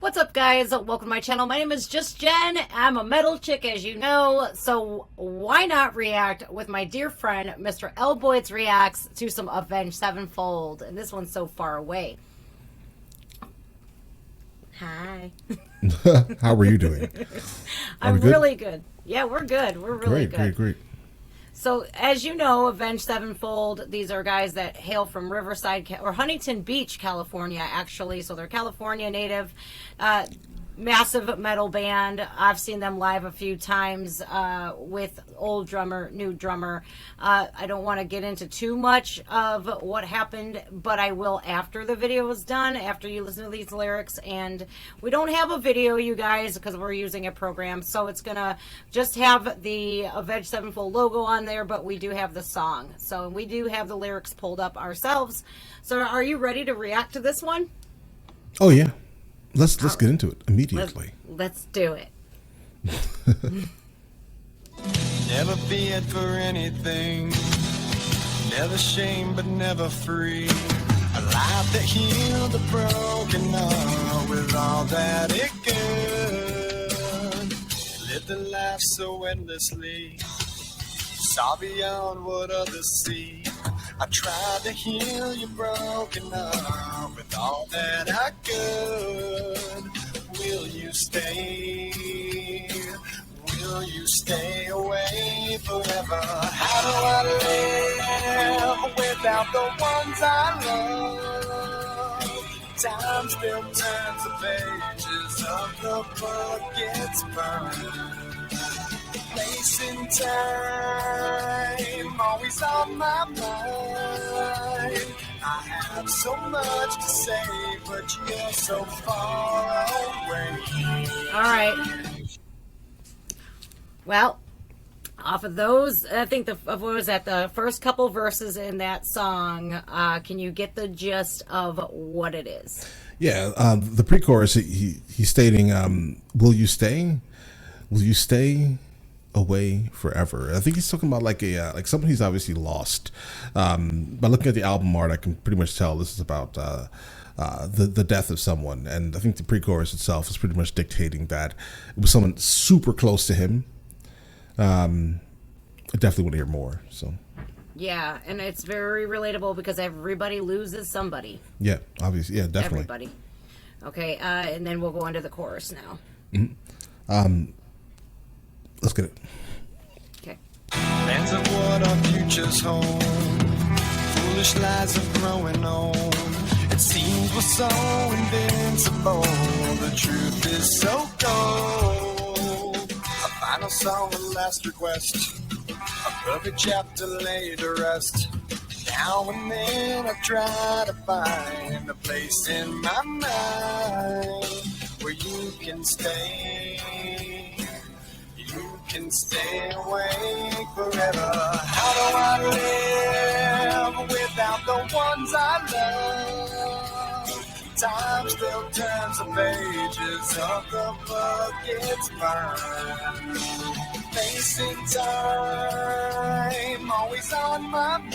What's up, guys? Welcome to my channel. My name is Just Jen. I'm a metal chick, as you know, so why not react with my dear friend, MrLBoydReacts, to some Avenged Sevenfold, and this one's So Far Away. Hi. How are you doing? I'm really good. Yeah, we're good. We're really good. Great. So, as you know, Avenged Sevenfold, these are guys that hail from Riverside, or Huntington Beach, California, actually. So they're California native, massive metal band. I've seen them live a few times with old drummer, new drummer. I don't want to get into too much of what happened, but I will after the video is done, after you listen to these lyrics. And we don't have a video, you guys, because we're using a program. So it's going to just have the Avenged Sevenfold logo on there, but we do have the song. So we do have the lyrics pulled up ourselves. So are you ready to react to this one? Oh, yeah. Let's get into it immediately. Let's do it. Never feared for anything, never shame but never free. A life that healed the broken heart with all that it could. Lived a life so endlessly, saw beyond what others see. I tried to heal your broken heart with all that I could. Will you stay? Will you stay away forever? How do I live without the ones I love? Time still turns the pages of the book gets burned. Place in time, always on my mind. I have so much to say, but you're so far away. All right. Well, off of those, I think what was that, the first couple verses in that song, can you get the gist of what it is? Yeah, the pre-chorus, he's stating, will you stay? Will you stay away forever? I think he's talking about like someone he's obviously lost. By looking at the album art, I can pretty much tell this is about the death of someone. And I think the pre-chorus itself is pretty much dictating that it was someone super close to him. I definitely want to hear more. So yeah, and it's very relatable because everybody loses somebody. Yeah, obviously. Yeah, definitely. Everybody. Okay, and then we'll go into the chorus now. Mm-hmm. Let's get it. Okay. Plans of what our futures hold, foolish lies are growing on. It seems we're so invincible, the truth is so cold. A final song, a last request, a perfect chapter laid to rest. Now and then I try to find a place in my mind where you can stay. You can stay away forever. How do I live without the ones I love? Time still turns the pages of the book it's burned. Facing time, always on my mind.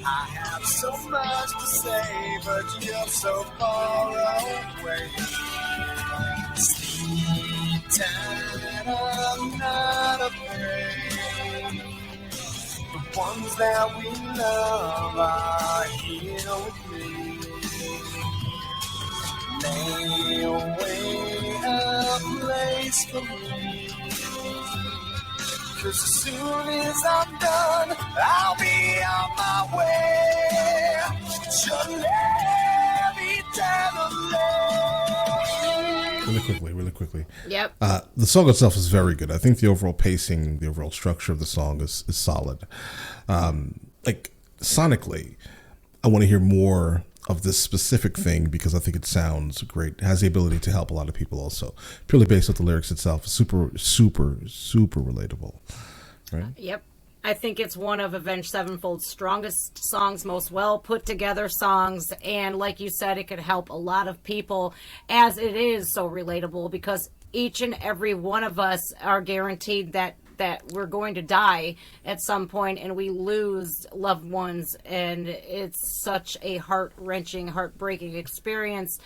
I have so much to say, but you're so far away. Sleep tight, I'm not afraid. The ones that we love are here with me. Lay away a place for me. 'Cause as soon as I'm done, I'll be on my way. Should live eternally. Really quickly. Yep. The song itself is very good. I think the overall pacing, the overall structure of the song is solid. Like sonically, I want to hear more of this specific thing because I think it sounds great. It has the ability to help a lot of people also. Purely based on the lyrics itself, super relatable. Right? Yep. I think it's one of Avenged Sevenfold's strongest songs, most well put together songs. And like you said, it could help a lot of people as it is so relatable because each and every one of us are guaranteed that we're going to die at some point and we lose loved ones. And it's such a heart-wrenching, heartbreaking experience.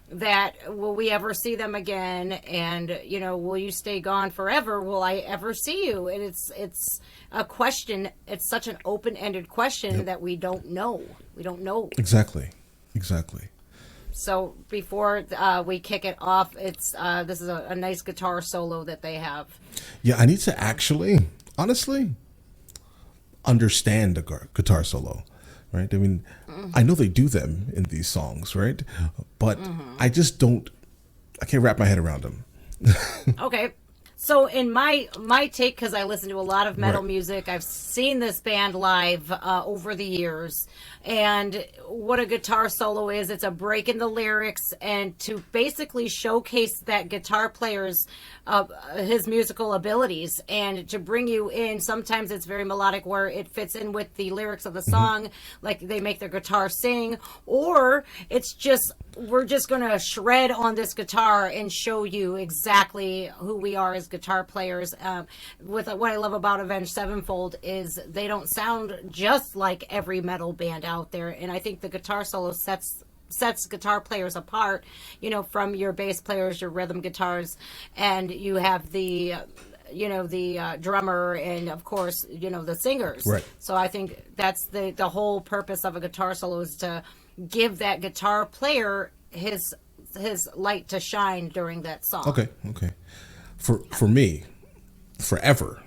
that will we ever see them again, and you know, will you stay gone forever? Will I ever see you? And it's a question. It's such an open-ended question that we don't know. We don't know Exactly. So before we kick it off, it's this is a nice guitar solo that they have. Yeah, I need to actually, honestly, understand the guitar solo, right? I mean, I know they do them in these songs, right? But I just don't, I can't wrap my head around them. Okay. So in my take, because I listen to a lot of metal Right. music, I've seen this band live over the years, and what a guitar solo is, it's a break in the lyrics, and to basically showcase that guitar player's his musical abilities, and to bring you in. Sometimes it's very melodic where it fits in with the lyrics of the song, like they make their guitar sing, or it's just, we're just going to shred on this guitar and show you exactly who we are as guitar players. With what I love about Avenged Sevenfold is they don't sound just like every metal band out there, and I think the guitar solo sets guitar players apart, you know, from your bass players, your rhythm guitars, and you have the drummer, and of course, you know, the singers. Right. So I think that's the whole purpose of a guitar solo, is to give that guitar player his light to shine during that song. Okay. For me, forever,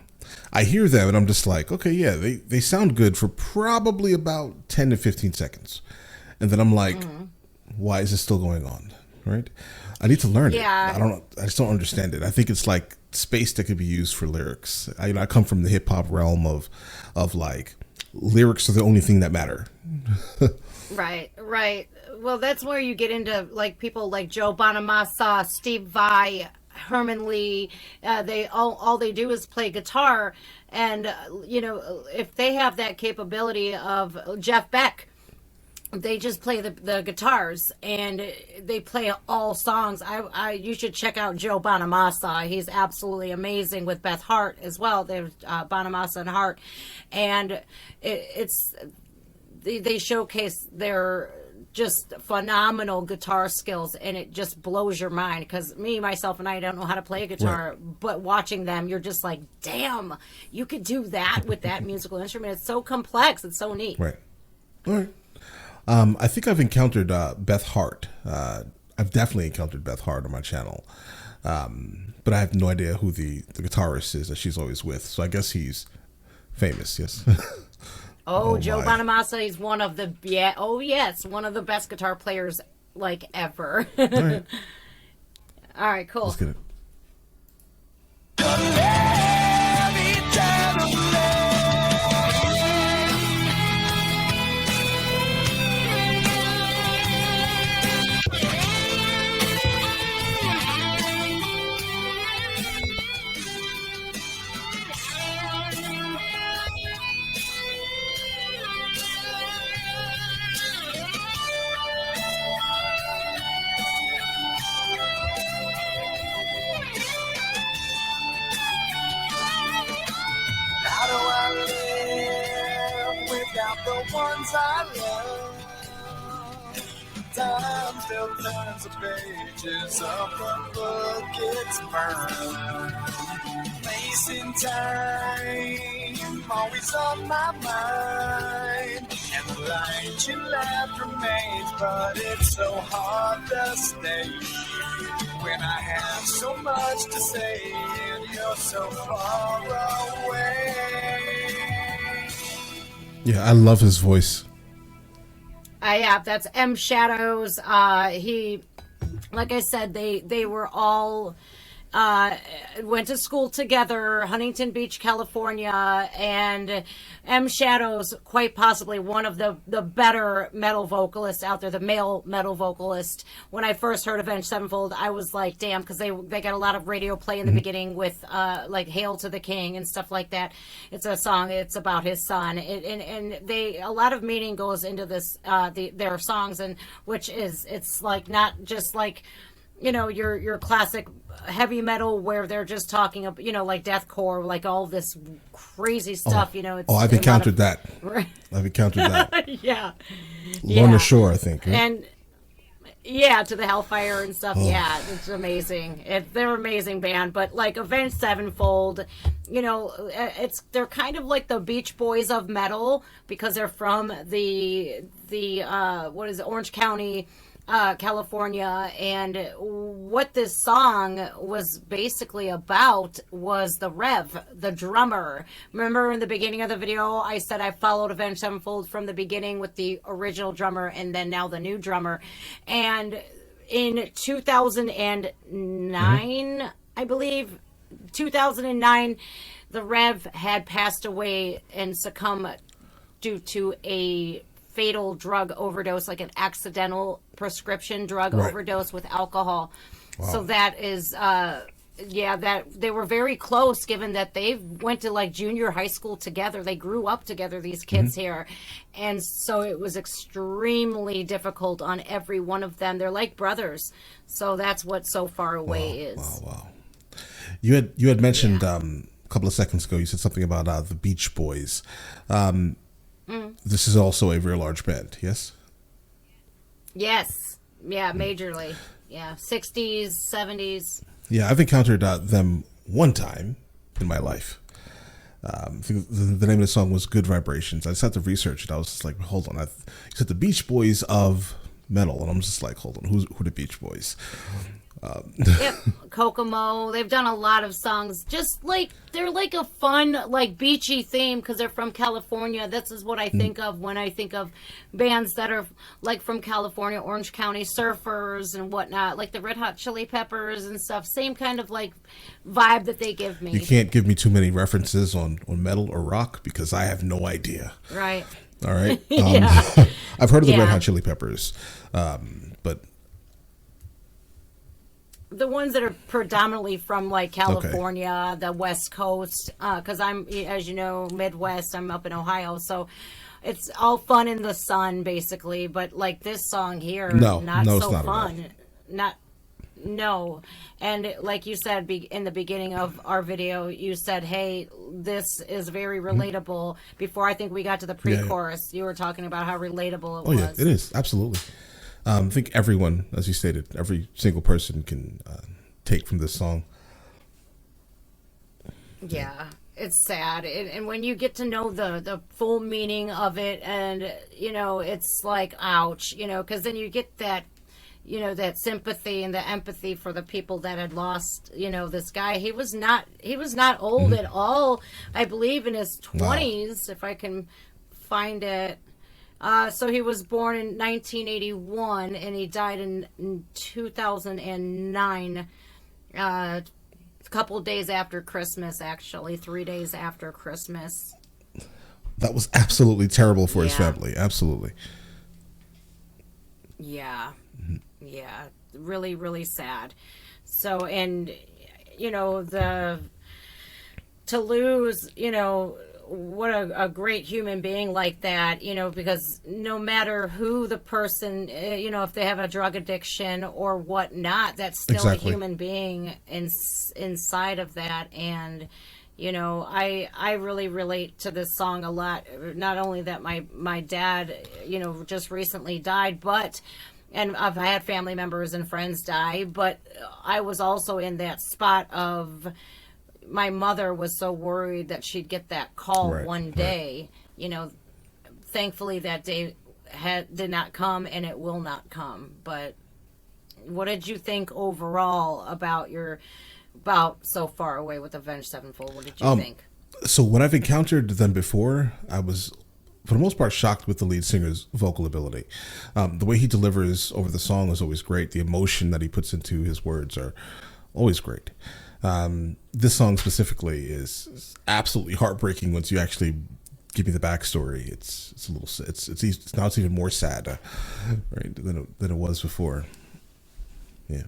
I hear them and I'm just like, okay, yeah, they sound good for probably about 10 to 15 seconds. And then I'm like, why is this still going on? Right? I need to learn it. I just don't understand it. I think it's like space that could be used for lyrics. I come from the hip hop realm of like lyrics are the only thing that matter. Right. Well, that's where you get into like people like Joe Bonamassa, Steve Vai, Herman Lee. They all they do is play guitar, and you know, if they have that capability of Jeff Beck, they just play the guitars and they play all songs. You should check out Joe Bonamassa. He's absolutely amazing with Beth Hart as well. There's Bonamassa and Hart, and they showcase their just phenomenal guitar skills, and it just blows your mind, because myself and I don't know how to play a guitar, but watching them, you're just like, damn, you could do that with that musical instrument. It's so complex. It's so neat. Right. All right. I think I've encountered Beth Hart. I've definitely encountered Beth Hart on my channel, but I have no idea who the guitarist is that she's always with. So I guess he's famous. Yes. Joe my. Bonamassa, he's one of the one of the best guitar players like ever. All right. All right, cool. Let's get it. How do I live without the ones I love? Time still turns the pages of the book, it's burned. Place in time, always on my mind. And the light you left remains, but it's so hard to stay when I have so much to say and you're so far away. Yeah, I love his voice. That's M Shadows. He, like I said, they were all went to school together, Huntington Beach, California, and M Shadows, quite possibly one of the better metal vocalists out there, the male metal vocalist. When I first heard Avenged Sevenfold, I was like, damn, because they got a lot of radio play in the beginning with like Hail to the King and stuff like that. It's a song, it's about his son, and they, a lot of meaning goes into this their songs, and which is, it's like not just like, you know, your classic heavy metal where they're just talking about, you know, like deathcore, like all this crazy stuff, you know. It's I've encountered that. I've encountered that. Yeah. Lorna Shore, I think. Right? And Yeah, to the Hellfire and stuff. Oh. Yeah, it's amazing. They're an amazing band, but like Avenged Sevenfold, you know, they're kind of like the Beach Boys of metal because they're from the what is it, Orange County, California, and what this song was basically about was the Rev, the drummer. Remember in the beginning of the video, I said I followed Avenged Sevenfold from the beginning with the original drummer and then now the new drummer. And in 2009, I believe, 2009, the Rev had passed away and succumbed due to a fatal drug overdose, like an accidental prescription drug overdose with alcohol. Wow. So that is, that they were very close, given that they went to like junior high school together. They grew up together, these kids here. And so it was extremely difficult on every one of them. They're like brothers. So that's what So Far Away is. Wow. You had mentioned a couple of seconds ago, you said something about the Beach Boys. This is also a very large band, yes? Yes. Yeah, majorly. Yeah, 60s, 70s. Yeah, I've encountered them one time in my life. I think the name of the song was Good Vibrations. I just had to research it. I was just like, hold on. You said the Beach Boys of metal. And I'm just like, hold on. Who are the Beach Boys? Yep, Kokomo. They've done a lot of songs. Just like they're like a fun, like beachy theme because they're from California. This is what I think of when I think of bands that are like from California, Orange County, surfers and whatnot, like the Red Hot Chili Peppers and stuff. Same kind of like vibe that they give me. You can't give me too many references on metal or rock because I have no idea. Right. All right. Yeah. I've heard of the Red Hot Chili Peppers, but the ones that are predominantly from like California, the West Coast, because I'm, as you know, Midwest. I'm up in Ohio, so it's all fun in the sun, basically. But like this song here, not so fun. No. And like you said in the beginning of our video, you said, hey, this is very relatable. Before I think we got to the pre-chorus, you were talking about how relatable it was. Oh, yeah, it is. Absolutely. I think everyone, as you stated, every single person can take from this song. Yeah, it's sad. And when you get to know the full meaning of it, and, you know, it's like, ouch, you know, because then you get that, you know, that sympathy and the empathy for the people that had lost, you know, this guy. He was not old at all. I believe in his 20s, if I can find it. So he was born in 1981 and he died in 2009, a couple days after Christmas, actually, 3 days after Christmas. That was absolutely terrible for his family. Absolutely. Yeah. Yeah. Really, really sad. So, and, you know, to lose, you know, what a great human being like that, you know, because no matter who the person, you know, if they have a drug addiction or whatnot, that's still a human being inside of that. And, you know, I really relate to this song a lot. Not only that my dad, you know, just recently died, but, and I've had family members and friends die, but I was also in that spot of, my mother was so worried that she'd get that call one day. You know, thankfully that day did not come, and it will not come. But what did you think overall about So Far Away with Avenged Sevenfold? What did you think? So when I've encountered them before, I was, for the most part, shocked with the lead singer's vocal ability. The way he delivers over the song is always great. The emotion that he puts into his words are always great. This song specifically is absolutely heartbreaking once you actually give me the backstory. It's a little, it's now it's even more sad, right, than it was before. Yeah.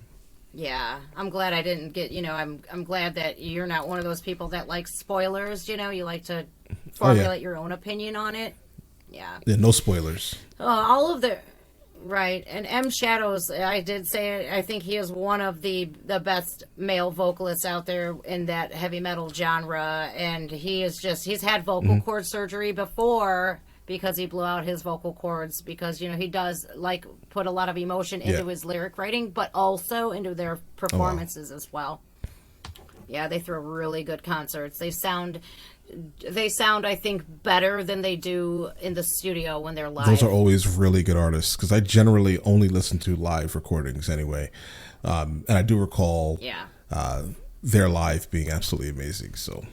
Yeah, I'm glad I didn't get, you know, I'm glad that you're not one of those people that likes spoilers, you know, you like to formulate your own opinion on it. Yeah. Yeah, no spoilers. All of the right, and M Shadows, I did say I think he is one of the best male vocalists out there in that heavy metal genre, and he's had vocal cord surgery before because he blew out his vocal cords, because, you know, he does, like put a lot of emotion into his lyric writing, but also into their performances as well. Yeah, they throw really good concerts. They sound, I think, better than they do in the studio when they're live. Those are always really good artists, because I generally only listen to live recordings anyway. And I do recall their live being absolutely amazing. So,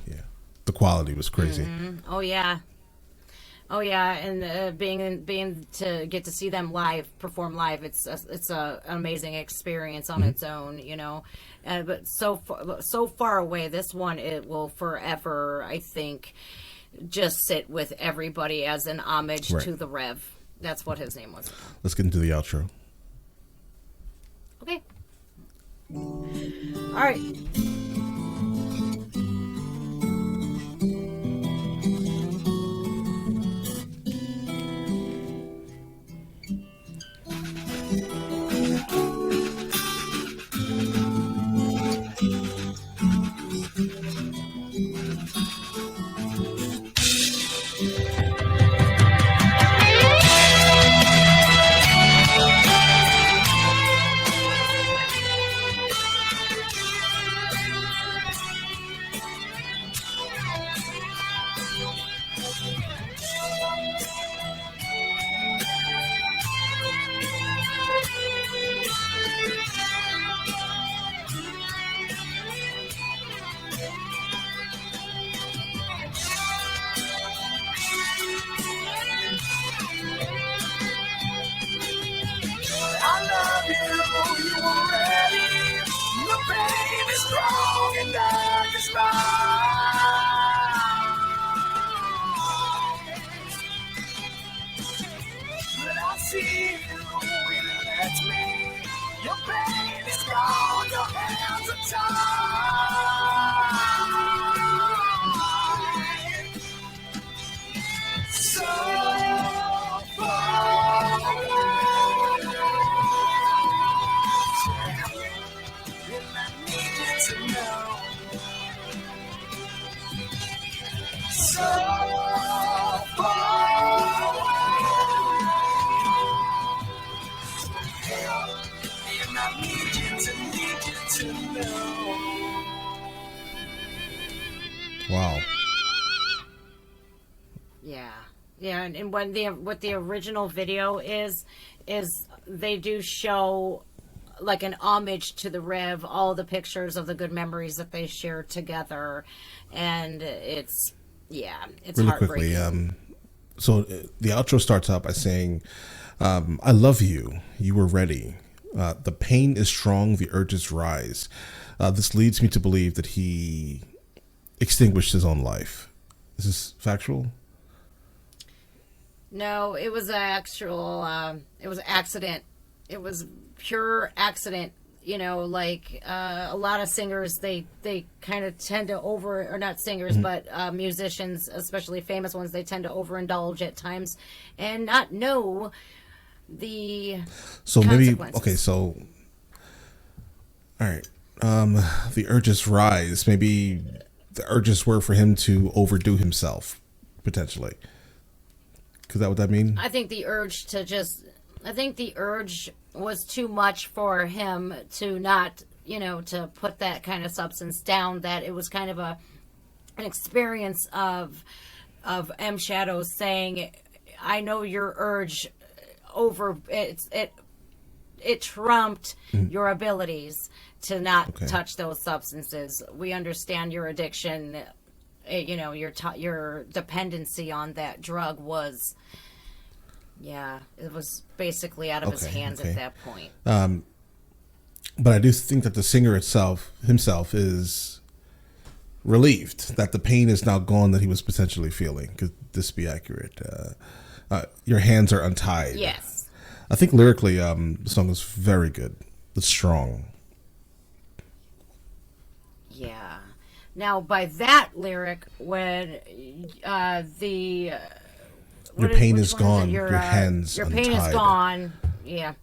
yeah, the quality was crazy. Oh yeah, and being to get to see them perform live, it's an amazing experience on its own, you know. But so far away, this one, it will forever, I think, just sit with everybody as an homage to the Rev. That's what his name was. Let's get into the outro. Okay. All right. I love you, you were ready. The pain is strong and dark is but I see you when you let me. Your pain is gone, your hands are tied. So far away. And I need you to know. So far away. And I need you to know. Wow. Yeah, and what the original video is they do show like an homage to the Rev, all the pictures of the good memories that they shared together, and it's Really quickly, heartbreaking. so the outro starts out by saying, I love you, you were ready. The pain is strong, the urges rise. This leads me to believe that he extinguished his own life. Is this factual? No, it was it was accident. It was pure accident. You know, like a lot of singers, they kind of tend to or not singers, but musicians, especially famous ones, they tend to overindulge at times and not know the consequences. Okay, so all right, the urges rise. Maybe the urges were for him to overdo himself, potentially. Is that what that mean? I think the urge was too much for him to not, to put that kind of substance down, that it was kind of an experience of M Shadow saying, I know your urge it trumped your abilities to not touch those substances. We understand your addiction. Your dependency on that drug was, it was basically out of his hands at that point. But I do think that the singer himself is relieved that the pain is now gone that he was potentially feeling. Could this be accurate? Your hands are untied. Yes. I think lyrically, the song is very good. It's strong. Yeah. Now, by that lyric, when your pain is gone, your hands your untied. pain is gone. Yeah.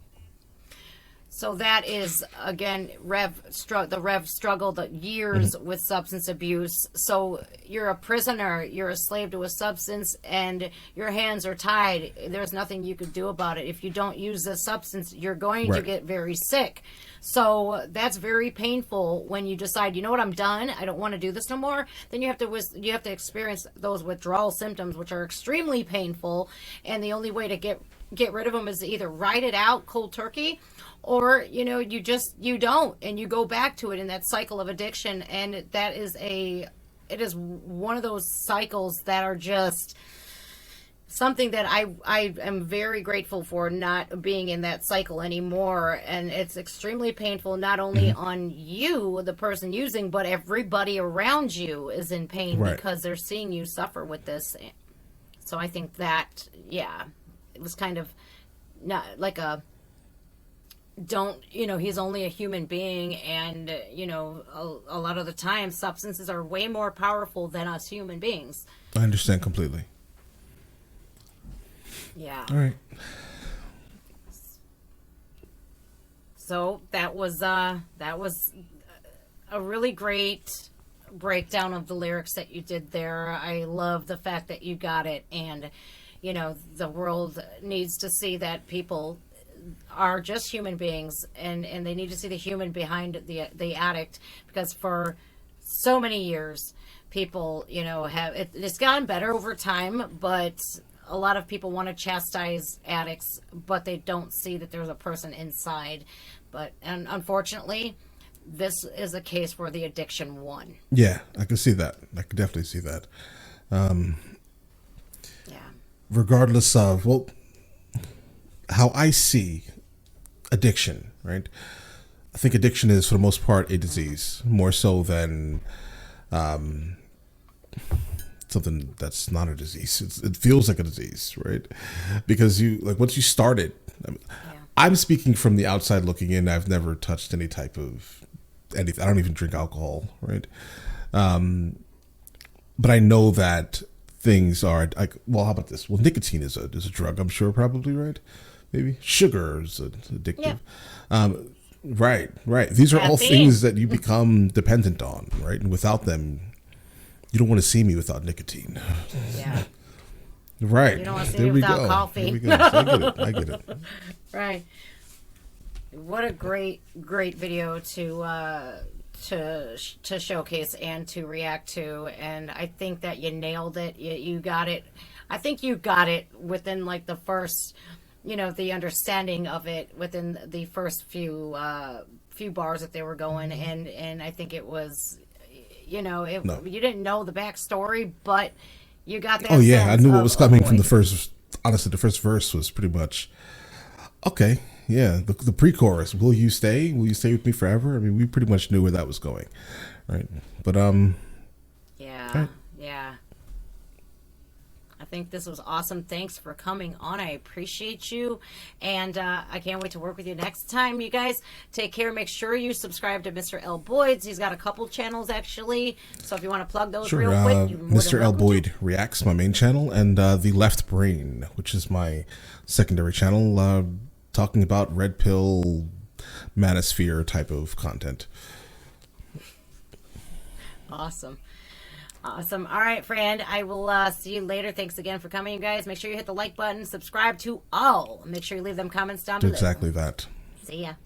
So that is, again, the Rev struggle, the years with substance abuse. So you're a prisoner, you're a slave to a substance, and your hands are tied. There's nothing you could do about it. If you don't use this substance, you're going to get very sick. So that's very painful when you decide, you know what, I'm done. I don't want to do this no more. Then you have to experience those withdrawal symptoms, which are extremely painful. And the only way to get rid of them is to either ride it out cold turkey, or you don't, and you go back to it in that cycle of addiction. And it is one of those cycles that are just something that I am very grateful for not being in that cycle anymore. And it's extremely painful, not only on you, the person using, but everybody around you is in pain because they're seeing you suffer with this. So I think that, it was kind of not like he's only a human being, and a lot of the time substances are way more powerful than us human beings. I understand completely. Yeah. All right. So that was a really great breakdown of the lyrics that you did there. I love the fact that you got it, and the world needs to see that people are just human beings, and they need to see the human behind the addict, because for so many years people it's gotten better over time, but a lot of people want to chastise addicts, but they don't see that there's a person inside. And unfortunately, this is a case where the addiction won. Yeah, I can see that. I can definitely see that. Regardless of, how I see addiction, right? I think addiction is, for the most part, a disease, more so than something that's not a disease. It feels like a disease, right? Because once you started, I'm speaking from the outside looking in. I've never touched any type of anything. I don't even drink alcohol, right? But I know that things are like, how about this? Well, nicotine is a drug, I'm sure, probably, right? Maybe sugar is addictive. Yeah. Right. These are all things that you become dependent on, right? And without them, you don't want to see me without nicotine. Yeah. Right. You don't want to see me without coffee. There we go. So I get it. Right. What a great video to showcase and to react to, and I think that you nailed it. You got it. I think you got it within like the first, the understanding of it within the first few bars that they were going, and I think it was, you didn't know the backstory, but you got that. Oh yeah, I knew what was coming from the first. Honestly, the first verse was pretty much okay. Yeah, the pre-chorus, will you stay with me forever? I mean, we pretty much knew where that was going, right? But yeah. I think this was awesome. Thanks for coming on. I appreciate you, and I can't wait to work with you next time. You guys take care. Make sure you subscribe to MrLBoyd's. He's got a couple channels actually, so if you want to plug those real quick, you're more than welcome to. MrLBoydReacts, my main channel, and the Left Brain, which is my secondary channel, talking about red pill manosphere type of content. Awesome. All right, friend. I will see you later. Thanks again for coming, you guys. Make sure you hit the like button, subscribe to all. Make sure you leave them comments down below. Exactly that. See ya.